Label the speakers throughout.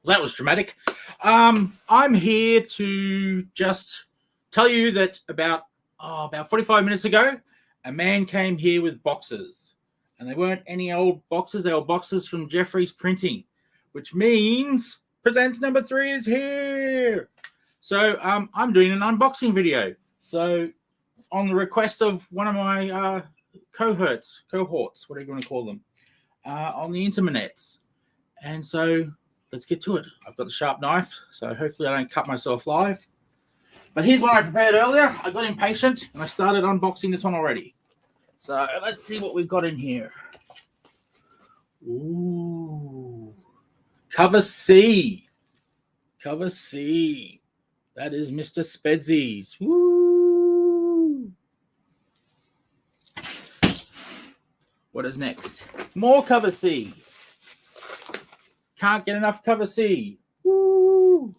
Speaker 1: That was dramatic. I'm here to just tell you that about 45 minutes ago, a man came here with boxes. And they weren't any old boxes. They were boxes from Jeffrey's Printing, which means Presents number 3 is here. So I'm doing an unboxing video. So on the request of one of my cohorts, whatever you want to call them, on the internets. And so let's get to it. I've got the sharp knife, so hopefully I don't cut myself live. But here's one I prepared earlier. I got impatient and I started unboxing this one already. So let's see what we've got in here. Ooh. Cover C. Cover C. That is Mr. Spedsy's. Woo. What is next? More Cover C. Can't get enough Cover C. Woo.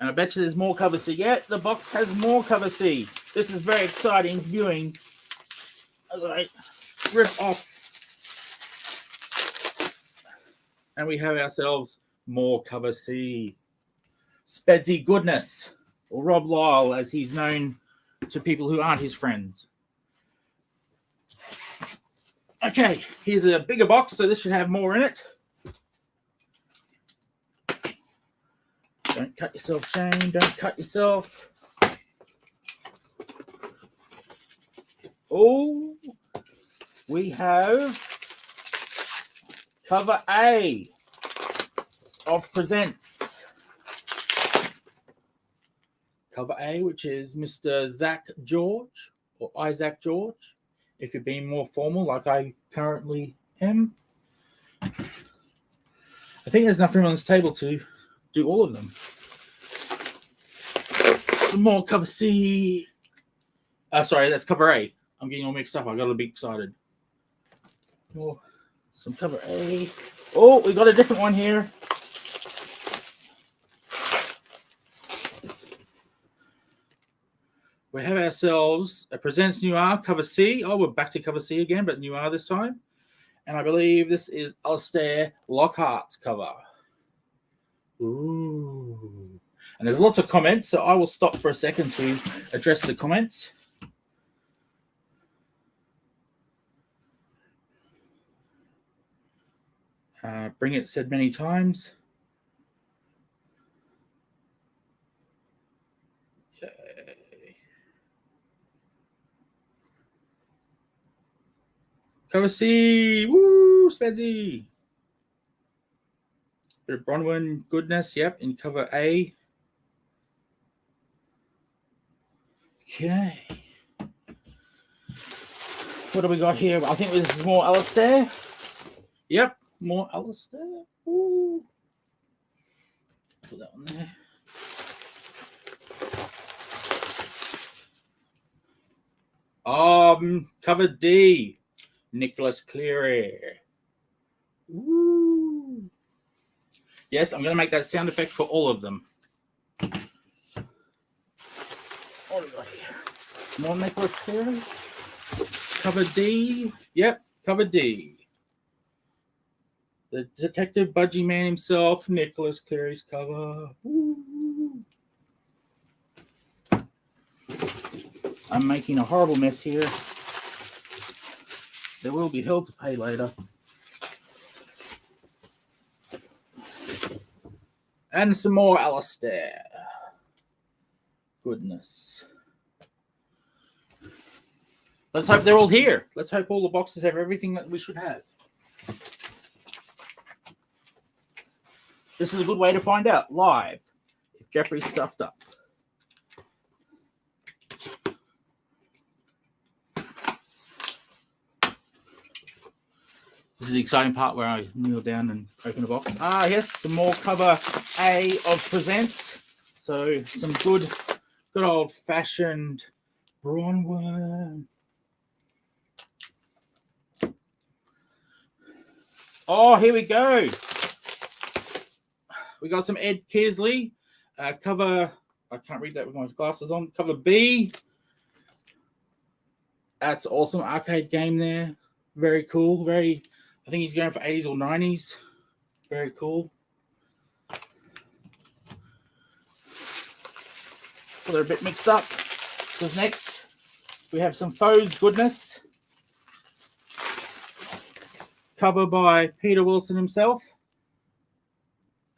Speaker 1: And I bet you there's more Cover C. Yeah, the box has more Cover C. This is very exciting viewing. As I rip off. And we have ourselves more Cover C. Spedsy Goodness, or Rob Lyle, as he's known to people who aren't his friends. Okay, here's a bigger box, so this should have more in it. Don't cut yourself, Shane. Don't cut yourself. Oh, we have Cover A of Presents. Cover A, which is Mr. Zach George, or Isaac George, if you're being more formal like I currently am. I think there's enough room on this table to do all of them. Some more Cover C. Sorry, that's Cover A. I'm getting all mixed up. I got to be excited. More. Some Cover A. Oh, we got a different one here. We have ourselves a Presents NOIR Cover C. Oh, we're back to Cover C again, but NOIR this time. And I believe this is Alistair Lockhart's cover. Ooh. And there's lots of comments, so I will stop for a second to address the comments. Bring It said many times. Yay. Cover C. Woo, Spedsy. Bit of Bronwyn goodness, yep, in Cover A. Okay. What do we got here? I think this is more Alistair. Yep. More Alistair. Ooh. Put that one there. Cover D. Nicholas Cleary. Ooh. Yes, I'm going to make that sound effect for all of them. What do we got here? More Nicholas Cleary. Cover D. Yep, Cover D. The Detective Budgie Man himself, Nicholas Cleary's cover. Ooh. I'm making a horrible mess here. There will be hell to pay later. And some more Alistair. Goodness. Let's hope they're all here. Let's hope all the boxes have everything that we should have. This is a good way to find out live if Jeffrey's stuffed up. This is the exciting part where I kneel down and open the box. Ah, yes, some more Cover A of Presents. So some good old-fashioned Bronwyn. Oh, here we go. We got some Ed Kearsley. Cover, I can't read that with my glasses on. Cover B. That's awesome. Arcade game there. Very cool. I think he's going for 80s or 90s. very cool. Well, they're a bit mixed up because next we have some Foes goodness. Cover by Peter Wilson himself.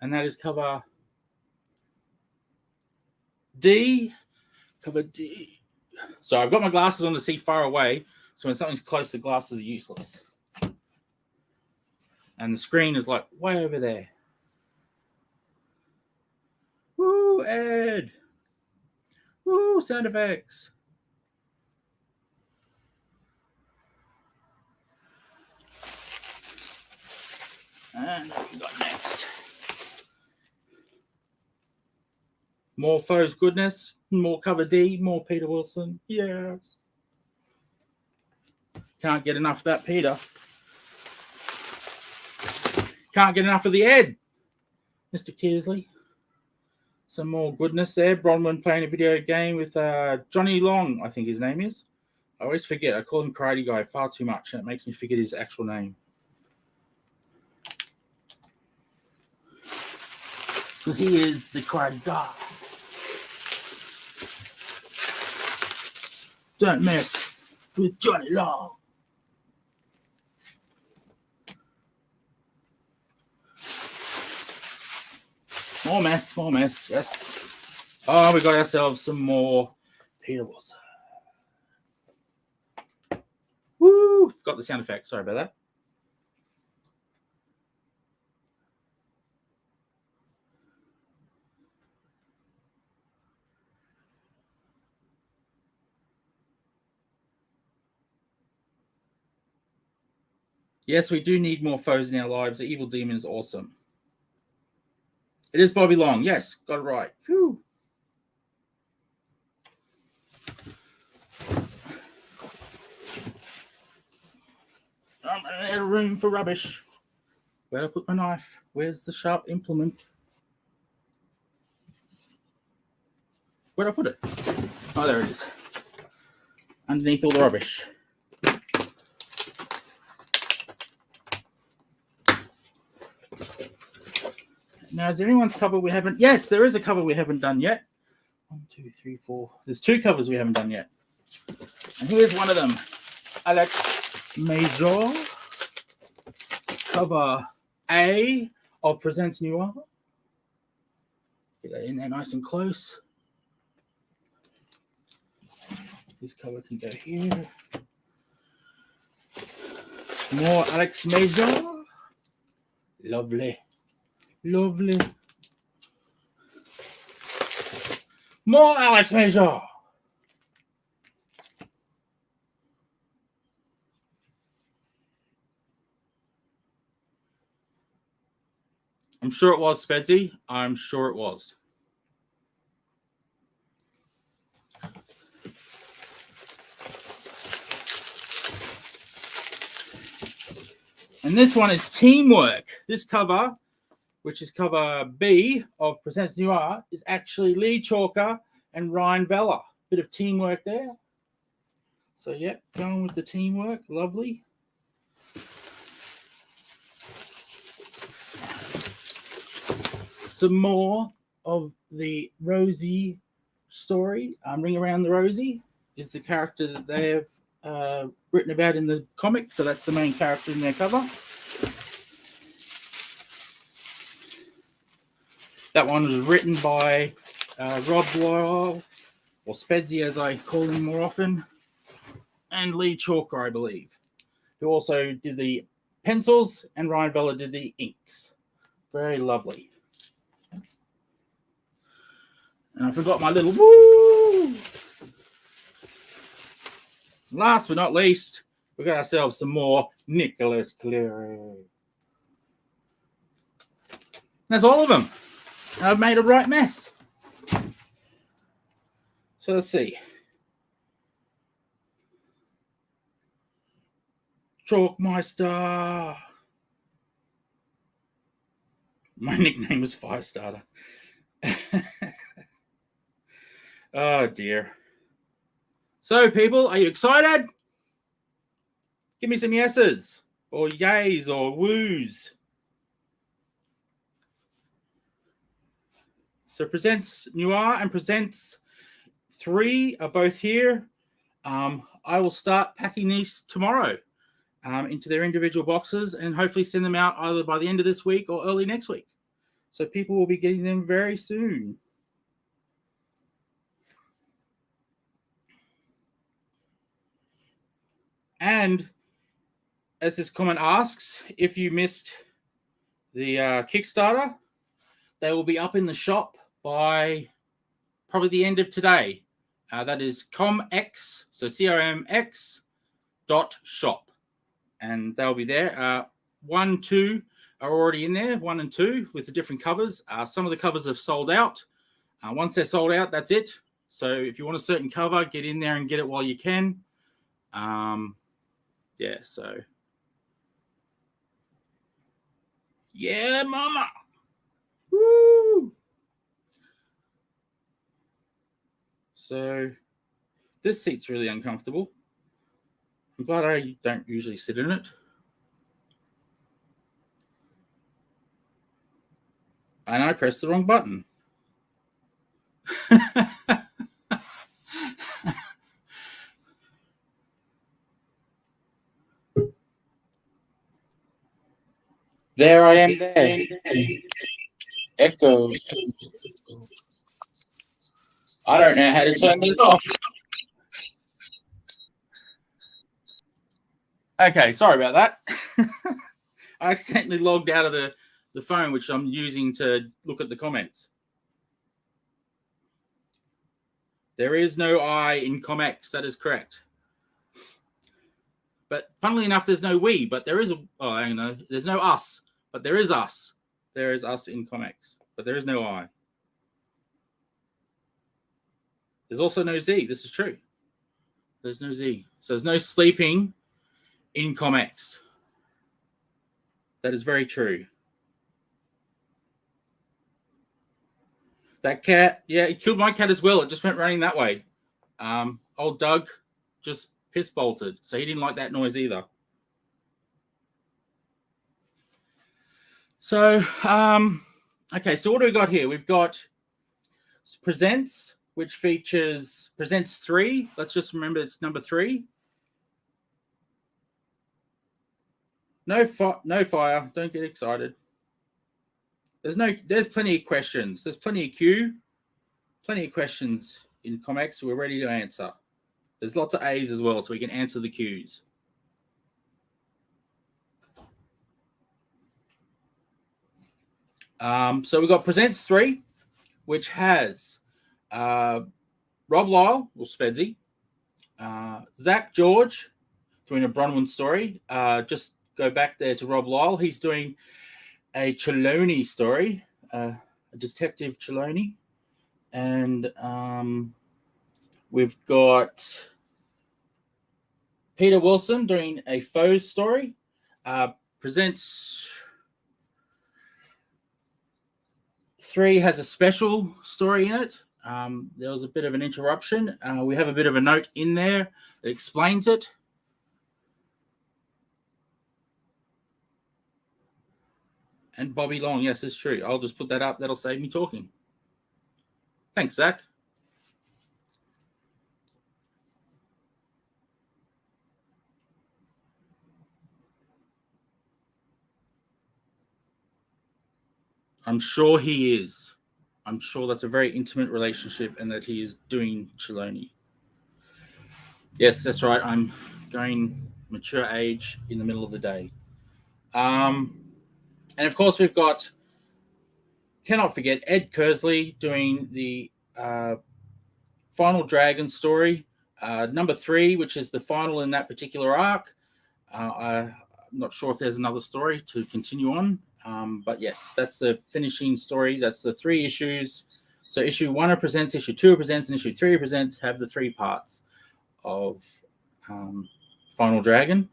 Speaker 1: And that is cover D. Cover D. So I've got my glasses on to see far away. So when something's close, the glasses are useless. And the screen is like way over there. Woo, Ed. Woo, sound effects. And what we got next? More Foes goodness, more cover D, more Peter Wilson. Yes. Can't get enough of that Peter. Can't get enough of the Ed. Mr. Kearsley. Some more goodness there. Bronwyn playing a video game with Johnny Long, I think his name is. I always forget. I call him Karate Guy far too much, and it makes me forget his actual name. Because he is the Karate Guy. Don't mess with Johnny Long. More mess, yes. Oh, we got ourselves some more Peter Wilson. Woo! Forgot the sound effect. Sorry about that. Yes, we do need more foes in our lives. The evil demon is awesome. It is Bobby Long. Yes, got it right. Phew. I'm out of room for rubbish. Where'd I put my knife? Where's the sharp implement? Where'd I put it? Oh, there it is. Underneath all the rubbish. Now, is there anyone's cover we haven't? Yes, there is a cover we haven't done yet. 1, 2, 3, 4. There's 2 covers we haven't done yet. And here's one of them. Alex Major. Cover A of Presents NOIR. Get that in there nice and close. This cover can go here. More Alex Major. Lovely. Lovely. More Alex Major. I'm sure it was, Spedsy. I'm sure it was. And this one is Teamwork. This cover, which is cover B of Presents NOIR, is actually Lee Chalker and Ryan Vella. Bit of teamwork there. So, yeah, going with the teamwork. Lovely. Some more of the Rosie story. Ring Around the Rosie is the character that they have written about in the comic. So that's the main character in their cover. That one was written by Rob Loyal, or Spedsy as I call him more often, and Lee Chalker, I believe, who also did the pencils, and Ryan Vella did the inks. Very lovely. And I forgot my little woo! Last but not least, we got ourselves some more Nicholas Cleary. That's all of them. And I've made a right mess. So let's see. Chalkmeister. My nickname is Firestarter. Oh dear. So people, are you excited? Give me some yeses or yays or woos. So Presents NOIR and Presents 3 are both here. I will start packing these tomorrow into their individual boxes and hopefully send them out either by the end of this week or early next week. So people will be getting them very soon. And as this comment asks, if you missed the Kickstarter, they will be up in the shop by probably the end of today. That is ComX, so COMX.shop. And they'll be there. 1, 2 are already in there, 1 and 2 with the different covers. Some of the covers have sold out. Once they're sold out, that's it. So if you want a certain cover, get in there and get it while you can. Yeah, so. Yeah, mama. Woo! So this seat's really uncomfortable. I'm glad I don't usually sit in it. And I pressed the wrong button. There I am there. Echo. I don't know how to turn this off. Okay, sorry about that. I accidentally logged out of the phone, which I'm using to look at the comments. There is no I in ComX. That is correct. But funnily enough, there's no we, but there is a. Oh, I don't know. There's no us, but there is us. There is us in ComX, but there is no I. There's also no Z. This is true. There's no Z. So there's no sleeping in ComX. That is very true. That cat, yeah, it killed my cat as well. It just went running that way. Old Doug just piss bolted, so he didn't like that noise either. So, okay, so what do we got here? We've got Presents, which features Presents 3. Let's just remember it's number 3. No fire. Don't get excited. There's plenty of questions. There's plenty of plenty of questions in ComX. We're ready to answer. There's lots of A's as well, so we can answer the Q's. So we've got Presents 3, which has Rob Lyle, or Spedsy, Zach George doing a Bronwyn story. Just go back there to Rob Lyle. He's doing a Trelawney story, a Detective Trelawney. And we've got Peter Wilson doing a Foes story. Presents 3 has a special story in it. There was a bit of an interruption. We have a bit of a note in there that explains it. And Bobby Long, yes, it's true. I'll just put that up. That'll save me talking. Thanks, Zach. I'm sure he is. I'm sure that's a very intimate relationship and that he is doing Trelawney. Yes, that's right. I'm going mature age in the middle of the day. And of course, we've got, cannot forget, Ed Kersley doing the Final Dragon story, number 3, which is the final in that particular arc. I'm not sure if there's another story to continue on. But yes, that's the finishing story. That's the 3 issues. So issue 1 represents, issue 2 represents, and issue 3 represents have the 3 parts of Final Dragon.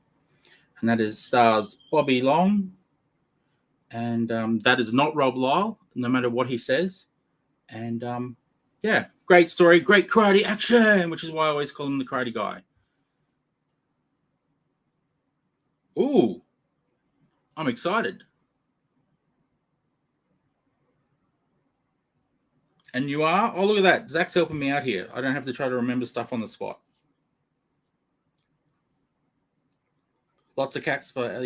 Speaker 1: And that is stars Bobby Long. And that is not Rob Lyle, no matter what he says. And yeah, great story, great karate action, which is why I always call him the karate guy. Ooh, I'm excited. And you are? Oh, look at that. Zach's helping me out here. I don't have to try to remember stuff on the spot. Lots of cats, but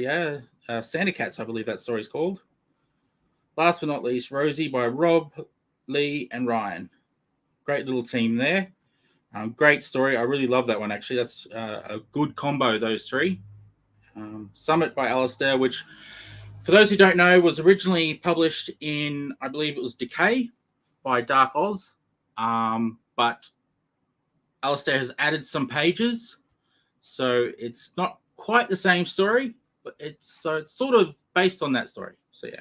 Speaker 1: Santa Cats, I believe that story's called. Last but not least, Rosie by Rob, Lee, and Ryan. Great little team there. Great story. I really love that one, actually. That's a good combo, those three. Summit by Alistair, which, for those who don't know, was originally published in, I believe it was Decay by Dark Oz. But Alistair has added some pages, so it's not quite the same story, but it's sort of based on that story. So yeah.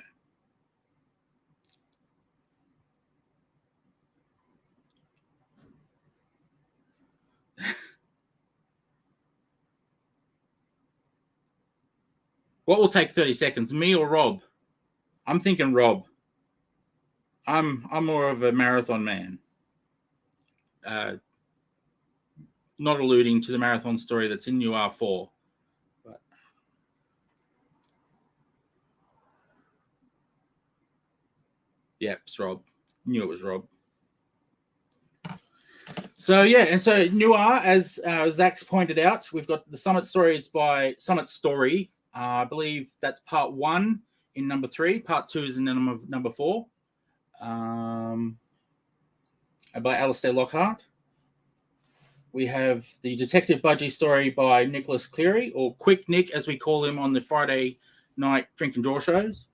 Speaker 1: What will take 30 seconds, me or Rob? I'm thinking Rob. I'm more of a marathon man. Not alluding to the marathon story that's in NOIR 4. But yeah, it's Rob. Knew it was Rob. So yeah, and so NOIR, as Zach's pointed out, we've got the Summit Stories by Summit Story. I believe that's part 1 in number 3. Part 2 is in number 4. By Alistair Lockhart. We have the Detective Budgie story by Nicholas Cleary, or Quick Nick, as we call him on the Friday night drink and draw shows.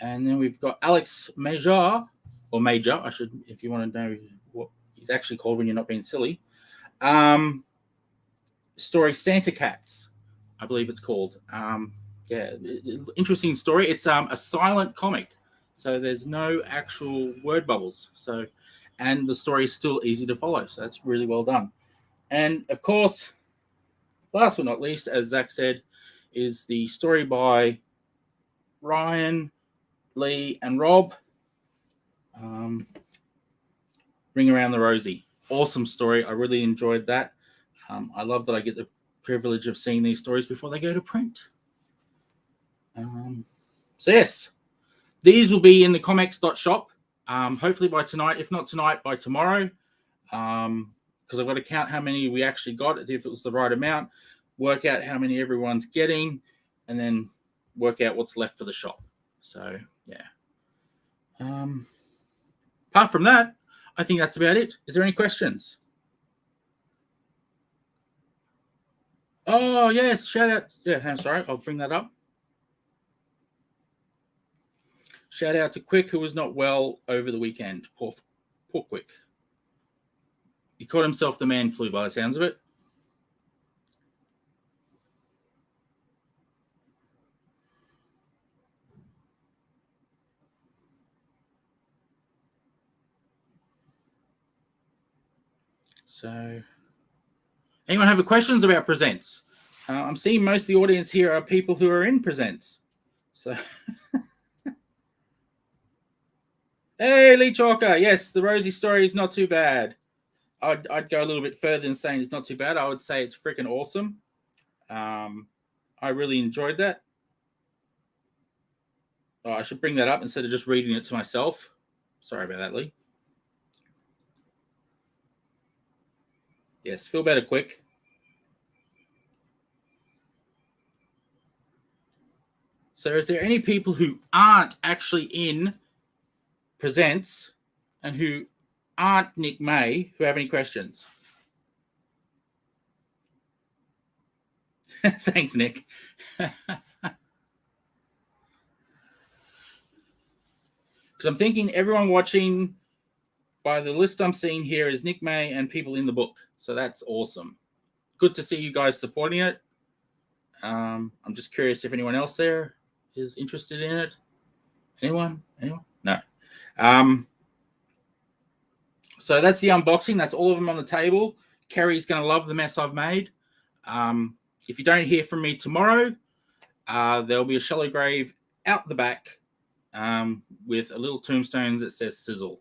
Speaker 1: And then we've got Alex Major, or Major, I should, if you want to know what he's actually called when you're not being silly. Story Santa Cats, I believe it's called. Interesting story. It's a silent comic, so there's no actual word bubbles. So, and the story is still easy to follow. So that's really well done. And of course, last but not least, as Zach said, is the story by Ryan, Lee, and Rob. Ring Around the Rosie. Awesome story. I really enjoyed that. I love that I get the privilege of seeing these stories before they go to print. So yes, these will be in the ComX.shop. Hopefully by tonight. If not tonight, by tomorrow. Because I've got to count how many we actually got, if it was the right amount, work out how many everyone's getting, and then work out what's left for the shop. So, yeah. Apart from that, I think that's about it. Is there any questions? Oh, yes, shout out. Yeah, I'm sorry, I'll bring that up. Shout out to Quick, who was not well over the weekend. Poor Quick. He caught himself the man flu by the sounds of it. So, anyone have questions about presents? I'm seeing most of the audience here are people who are in presents. So, hey, Lee Chalker. Yes, the Rosie story is not too bad. I'd go a little bit further than saying it's not too bad. I would say it's freaking awesome. I really enjoyed that. Oh, I should bring that up instead of just reading it to myself. Sorry about that, Lee. Yes, feel better quick. So is there any people who aren't actually in presents and who aren't Nick May who have any questions? Thanks, Nick. Because I'm thinking everyone watching, by the list I'm seeing here, is Nick May and people in the book. So that's awesome. Good to see you guys supporting it. I'm just curious if anyone else there is interested in it. Anyone? No. So that's the unboxing. That's all of them on the table. Kerry's going to love the mess I've made. If you don't hear from me tomorrow, there'll be a shallow grave out the back with a little tombstone that says Sizzle.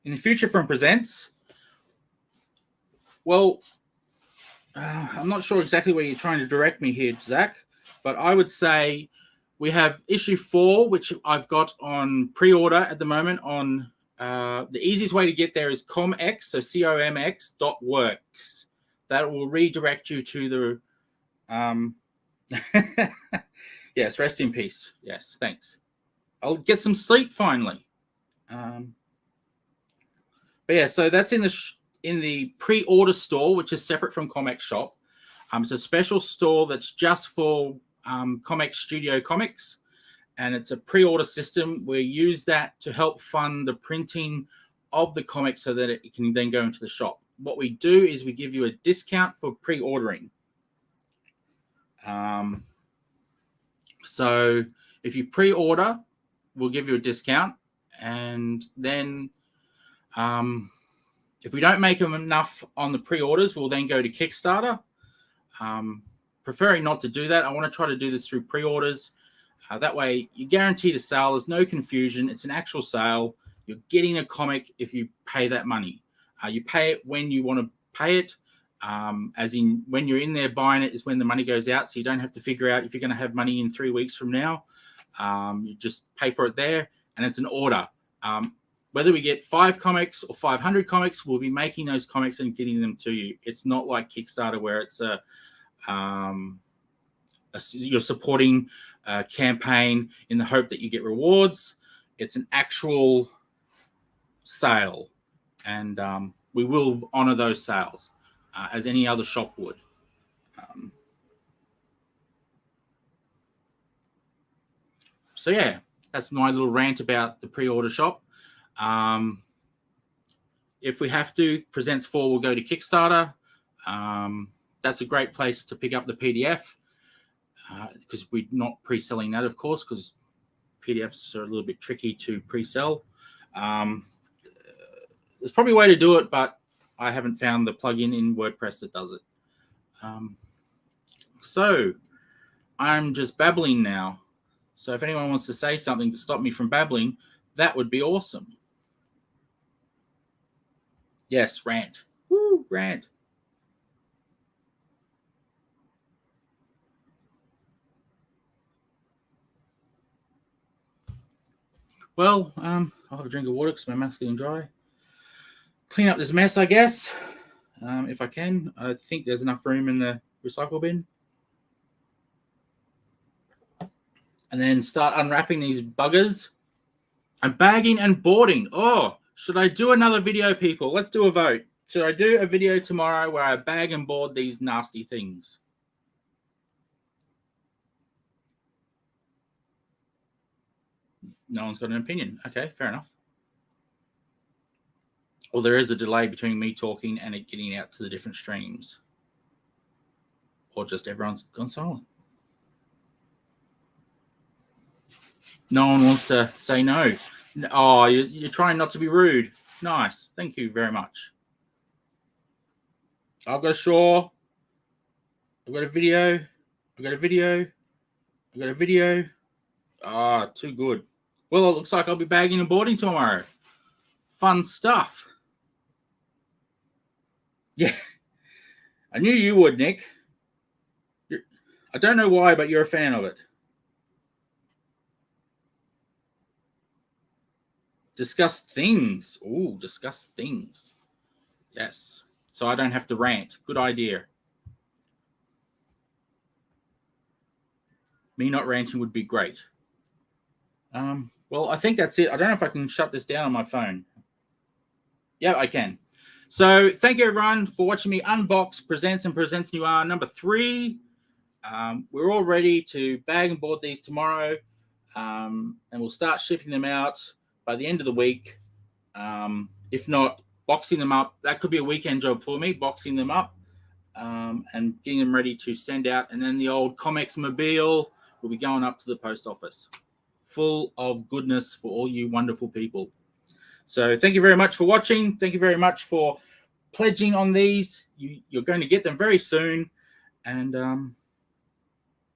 Speaker 1: In the future from Presents, well, I'm not sure exactly where you're trying to direct me here, Zach. but I would say we have issue 4, which I've got on pre-order at the moment. On the easiest way to get there is ComX, so COMX.works. That will redirect you to the. Yes, rest in peace. Yes, thanks. I'll get some sleep finally. But yeah, so that's in the pre-order store, which is separate from ComX Shop. It's a special store that's just for ComX Studio Comics, and it's a pre-order system. We use that to help fund the printing of the comic so that it can then go into the shop. What we do is we give you a discount for pre-ordering. So if you pre-order, we'll give you a discount, and then if we don't make them enough on the pre-orders, we'll then go to Kickstarter. Preferring not to do that. I want to try to do this through pre-orders. That way, you guarantee a sale. There's no confusion. It's an actual sale. You're getting a comic if you pay that money. You pay it when you want to pay it, as in when you're in there buying it is when the money goes out, so you don't have to figure out if you're going to have money in 3 weeks from now. You just pay for it there, and it's an order. Whether we get 5 comics or 500 comics, we'll be making those comics and getting them to you. It's not like Kickstarter where it's you're supporting a campaign in the hope that you get rewards. It's an actual sale, and we will honor those sales as any other shop would. So yeah, that's my little rant about the pre-order shop. If we have to, Presents 4 will go to Kickstarter. That's a great place to pick up the PDF because we're not pre-selling that, of course, because PDFs are a little bit tricky to pre-sell. There's probably a way to do it, but I haven't found the plugin in WordPress that does it. So I'm just babbling now. So if anyone wants to say something to stop me from babbling, that would be awesome. Yes, rant. Woo, rant. Well, I'll have a drink of water because my mouth's getting dry. Clean up this mess, I guess, if I can. I think there's enough room in the recycle bin. And then start unwrapping these buggers. And bagging and boarding. Oh, should I do another video, people? Let's do a vote. Should I do a video tomorrow where I bag and board these nasty things? No one's got an opinion. Okay, fair enough. Well, there is a delay between me talking and it getting out to the different streams. Or just everyone's gone silent. No one wants to say no. Oh, you're trying not to be rude. Nice. Thank you very much. I've got a Shaw. I've got a video. I've got a video. I've got a video. Ah, too good. Well, it looks like I'll be bagging and boarding tomorrow. Fun stuff. Yeah. I knew you would, Nick. I don't know why, but you're a fan of it. Discuss things. Ooh, discuss things. Yes. So I don't have to rant. Good idea. Me not ranting would be great. Well, I think that's it. I don't know if I can shut this down on my phone. Yeah, I can. So thank you, everyone, for watching me unbox Presents and Presents NOIR number 3. We're all ready to bag and board these tomorrow, and we'll start shipping them out by the end of the week. If not, boxing them up. That could be a weekend job for me, boxing them up and getting them ready to send out. And then the old ComX mobile will be going up to the post office, full of goodness for all you wonderful people. So thank you very much for watching. Thank you very much for pledging on these. You're going to get them very soon. And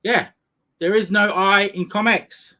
Speaker 1: yeah, there is no I in ComX.